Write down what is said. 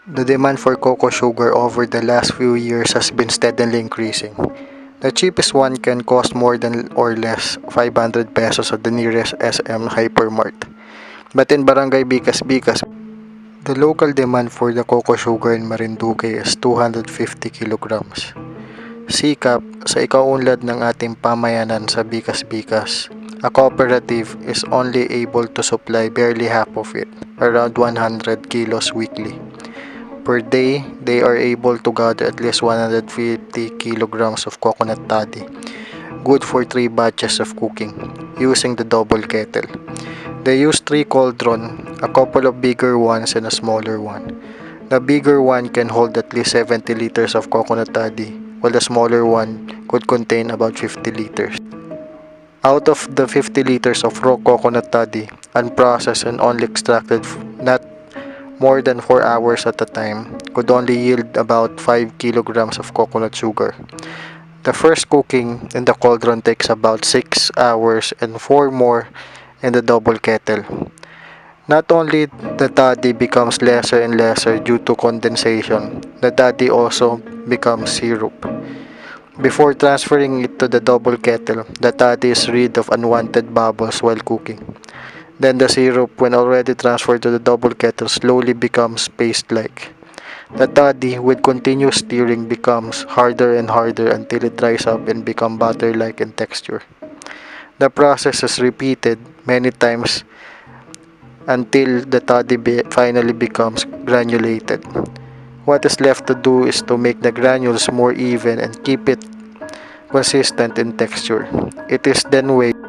The demand for cocoa sugar over the last few years has been steadily increasing. The cheapest one can cost more than or less 500 pesos at the nearest SM hypermart. But in Barangay Bicas, the local demand for the cocoa sugar in Marinduque is 250 kilograms. Sikap sa ikaunlad ng ating pamayanan sa Bicas, a cooperative is only able to supply barely half of it, around 100 kilos weekly. Per day, they are able to gather at least 150 kilograms of coconut toddy, good for 3 batches of cooking, using the double kettle. They use 3 cauldron, a couple of bigger ones and a smaller one. The bigger one can hold at least 70 liters of coconut toddy, while the smaller one could contain about 50 liters. Out of the 50 liters of raw coconut toddy, unprocessed and only extracted not more than 4 hours at a time, could only yield about 5 kilograms of coconut sugar. The first cooking in the cauldron takes about 6 hours and 4 more in the double kettle. Not only the toddy becomes lesser and lesser due to condensation, the toddy also becomes syrup. Before transferring it to the double kettle, the toddy is rid of unwanted bubbles while cooking. Then the syrup, when already transferred to the double kettle, slowly becomes paste-like. The toddy, with continuous stirring, becomes harder and harder until it dries up and becomes butter-like in texture. The process is repeated many times until the toddy finally becomes granulated. What is left to do is to make the granules more even and keep it consistent in texture. It is then weighed